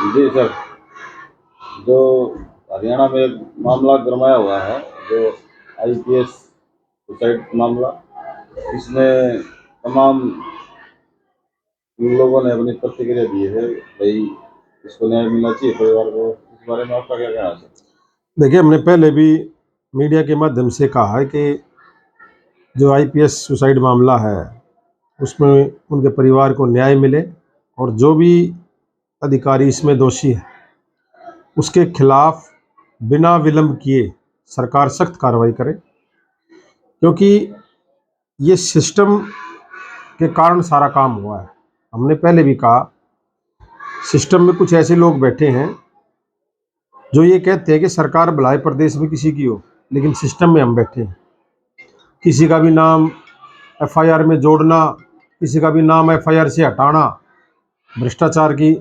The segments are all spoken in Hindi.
जी सर, जो हरियाणा में एक मामला गरमाया हुआ है, जो आईपीएस सुसाइड मामला, इसमें तमाम लोगों ने अपनी प्रतिक्रिया दी है। भाई, इसको न्याय मिलना चाहिए परिवार को। इस बारे में आपका क्या कहना है सर? देखिए, हमने पहले भी मीडिया के माध्यम से कहा है कि जो आईपीएस सुसाइड मामला है उसमें उनके परिवार को न्याय मिले और जो भी अधिकारी इसमें दोषी है उसके खिलाफ बिना विलंब किए सरकार सख्त कार्रवाई करे, क्योंकि ये सिस्टम के कारण सारा काम हुआ है। हमने पहले भी कहा, सिस्टम में कुछ ऐसे लोग बैठे हैं जो ये कहते हैं कि सरकार भलाई प्रदेश में किसी की हो, लेकिन सिस्टम में हम बैठे हैं। किसी का भी नाम एफआईआर में जोड़ना, किसी का भी नाम एफआईआर से हटाना, भ्रष्टाचार की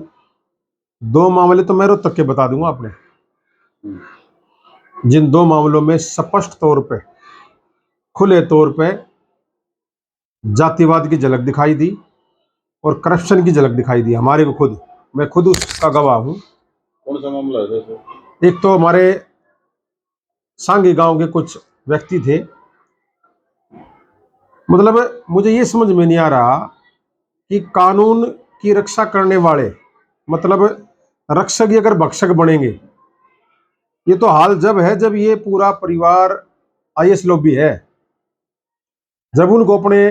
दो मामले तो मैं रोज तक के बता दूंगा आपने, जिन दो मामलों में स्पष्ट तौर पे, खुले तौर पे जातिवाद की झलक दिखाई दी और करप्शन की झलक दिखाई दी हमारे को खुद, मैं खुद उसका गवाह हूँ। कौन सा मामला है सर? एक तो हमारे सांगी गांव के कुछ व्यक्ति थे, मतलब मुझे ये समझ में नहीं आ रहा कि कानून की रक्षा करने वाले, मतलब रक्षक ही अगर भक्षक बनेंगे। ये तो हाल जब है जब ये पूरा परिवार आईएएस लॉबी है, जब उनको अपने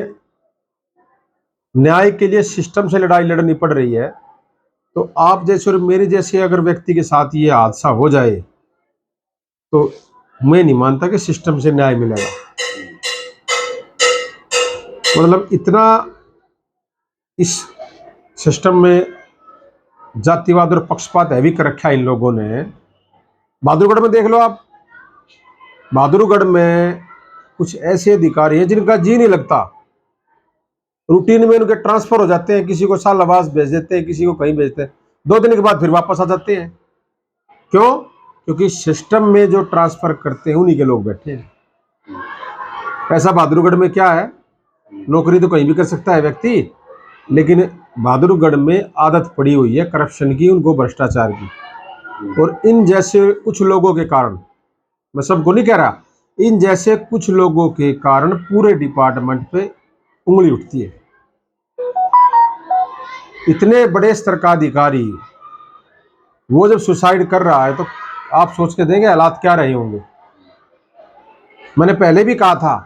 न्याय के लिए सिस्टम से लड़ाई लड़नी पड़ रही है, तो आप जैसे और मेरे जैसे अगर व्यक्ति के साथ ये हादसा हो जाए तो मैं नहीं मानता कि सिस्टम से न्याय मिलेगा। मतलब इतना इस सिस्टम में जातिवाद और पक्षपात हैवी कर रखा है इन लोगों ने। बहादुरगढ़ में देख लो आप, बहादुरगढ़ में कुछ ऐसे अधिकारी हैं जिनका जी नहीं लगता, रूटीन में उनके ट्रांसफर हो जाते हैं, किसी को सालावास भेज देते हैं, किसी को कहीं भेजते हैं, 2 दिन के बाद फिर वापस आ जाते हैं। क्यों? क्योंकि सिस्टम में जो ट्रांसफर करते हैं उन्हीं के लोग बैठे हैं। ऐसा बहादुरगढ़ में क्या है, नौकरी तो कहीं भी कर सकता है व्यक्ति, लेकिन बहादुरगढ़ में आदत पड़ी हुई है करप्शन की, उनको भ्रष्टाचार की। और इन जैसे कुछ लोगों के कारण, मैं सबको नहीं कह रहा, इन जैसे कुछ लोगों के कारण पूरे डिपार्टमेंट पे उंगली उठती है। इतने बड़े स्तर का अधिकारी वो जब सुसाइड कर रहा है तो आप सोच के देंगे हालात क्या रहे होंगे। मैंने पहले भी कहा था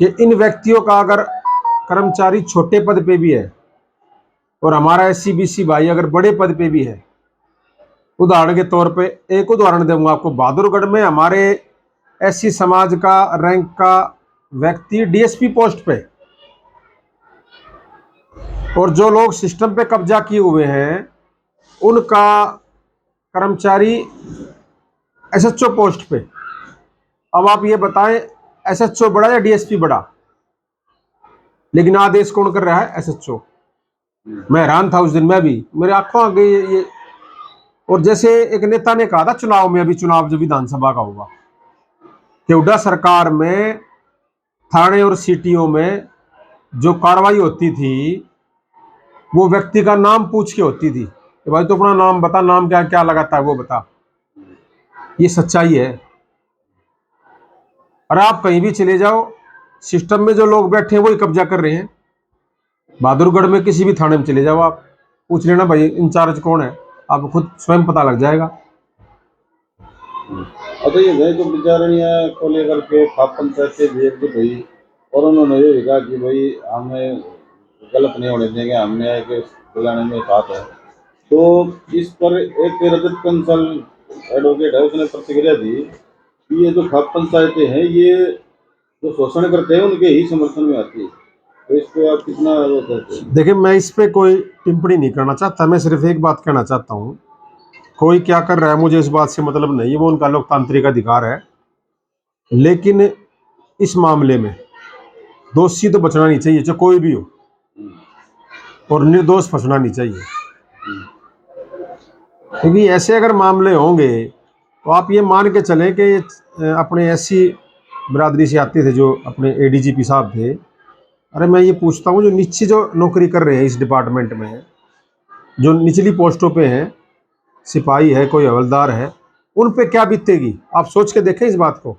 कि इन व्यक्तियों का अगर कर्मचारी छोटे पद पे भी है और हमारा एससी बीसी भाई अगर बड़े पद पे भी है, उदाहरण के तौर पे एक उदाहरण दूंगा आपको, बहादुरगढ़ में हमारे एससी समाज का रैंक का व्यक्ति डीएसपी पोस्ट पे, और जो लोग सिस्टम पे कब्जा किए हुए हैं उनका कर्मचारी एसएचओ पोस्ट पे। अब आप ये बताएं, एसएचओ बड़ा या डीएसपी बड़ा? लेकिन आदेश कौन कर रहा है? एसएचओ। मैं हैरान था उस दिन, मैं भी, मेरे आंखों आगे ये। और जैसे एक नेता ने कहा था चुनाव में, अभी चुनाव जो विधानसभा का होगा, कि हुड्डा सरकार में थाने और सिटियों में जो कार्रवाई होती थी वो व्यक्ति का नाम पूछ के होती थी कि भाई तो अपना नाम बता, नाम क्या क्या लगाता है वो बता। ये सच्चाई है। और आप कहीं भी चले जाओ, सिस्टम में जो लोग बैठे हैं वही कब्जा कर रहे हैं। बहादुरगढ़ में किसी भी थाने में चले जाओ, आप पूछ लेना भाई इंचार्ज कौन है, आपको खुद स्वयं पता लग जाएगा। अच्छा, ये गए तो विचारणीय को लेकर के खाप पंचायत से भी एकजुट हुई और उन्होंने ये भी कहा कि भाई हमें गलत नहीं होने देंगे, हम न्याय के दिलाने में साथ है। तो इस पर एक रजत कंसल एडवोकेट है, उसने प्रतिक्रिया दी कि ये जो खाप पंचायतें हैं ये जो शोषण करते हैं उनके ही समर्थन में आती है। तो इस पर आप कितना वो करते हैं? देखिए, मैं इस पे कोई टिप्पणी नहीं करना चाहता, मैं सिर्फ एक बात कहना चाहता हूँ, कोई क्या कर रहा है मुझे इस बात से मतलब नहीं है, वो उनका लोकतांत्रिक अधिकार है। लेकिन इस मामले में दोषी तो बचना नहीं चाहिए, चाहे कोई भी हो, और निर्दोष फंसना नहीं चाहिए। क्योंकि ऐसे अगर मामले होंगे तो आप ये मान के चलें कि अपने एससी बिरादरी से आते थे जो अपने एडीजीपी साहब थे। अरे मैं ये पूछता हूँ, जो नीचे जो नौकरी कर रहे हैं इस डिपार्टमेंट में, जो निचली पोस्टों पे हैं, सिपाही है, कोई हवलदार है, उन पे क्या बीतेगी? आप सोच के देखें इस बात को।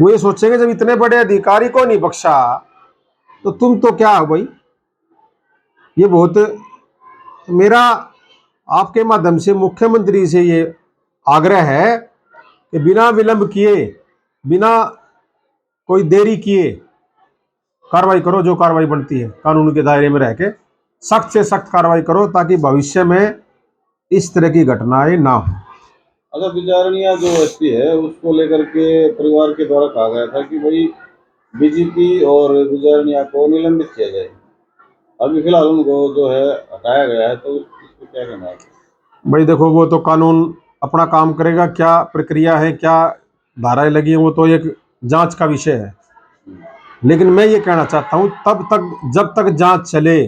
वो ये सोचेंगे जब इतने बड़े अधिकारी को नहीं बख्शा तो तुम तो क्या हो भाई। ये बहुत, मेरा आपके माध्यम से मुख्यमंत्री से ये आग्रह है कि बिना विलंब किए, बिना कोई देरी किए कार्रवाई करो। जो कार्रवाई बनती है कानून के दायरे में रह के सख्त से सख्त कार्रवाई करो, ताकि भविष्य में इस तरह की घटनाएं ना हो। अच्छा, बिचारनिया जो एसपी है उसको लेकर के परिवार के द्वारा कहा गया था कि भाई डीजीपी और बिचारनिया को निलंबित किया जाए। अभी फिलहाल उनको जो है हटाया गया है, तो इसको क्या कहना है? भाई देखो, वो तो कानून अपना काम करेगा, क्या प्रक्रिया है, क्या धाराएं लगी हैं, वो तो एक जांच का विषय है। लेकिन मैं ये कहना चाहता हूं, तब तक जब तक जांच चले,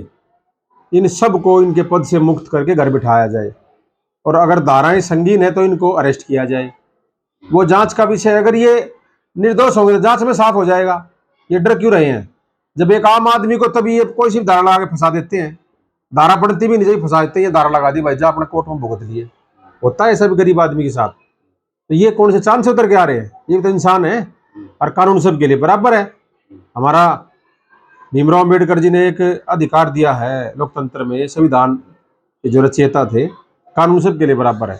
इन सब को इनके पद से मुक्त करके घर बिठाया जाए, और अगर धाराएं संगीन है तो इनको अरेस्ट किया जाए। वो जांच का विषय है। अगर ये निर्दोष होंगे तो जांच में साफ हो जाएगा। ये डर क्यों रहे हैं? जब एक आम आदमी को तभी ये कोई सी धारा लगा के फंसा देते हैं, धारा पड़ती भी नहीं चाहिए, फंसा देते हैं, ये धारा लगा दी भाई, जा अपने कोर्ट में भुगत लिए। होता है ऐसा भी गरीब आदमी के साथ। तो ये कौन से चांद से उतर के आ रहे हैं? ये तो इंसान है और कानून सबके लिए बराबर है। हमारा भीमराव अम्बेडकर जी ने एक अधिकार दिया है लोकतंत्र में, संविधान के जो रचयिता थे, कानून सबके लिए बराबर है।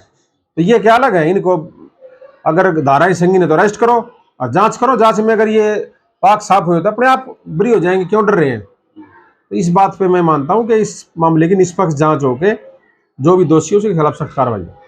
तो ये क्या अलग है? इनको अगर धाराएं संगीन है तो अरेस्ट करो और जांच करो। जांच में अगर ये पाक साफ हुए तो अपने आप बरी हो जाएंगे, क्यों डर रहे हैं? तो इस बात पे मैं मानता हूं कि इस मामले की निष्पक्ष जांच होकर जो भी दोषी हो उसके खिलाफ सख्त कार्रवाई हो।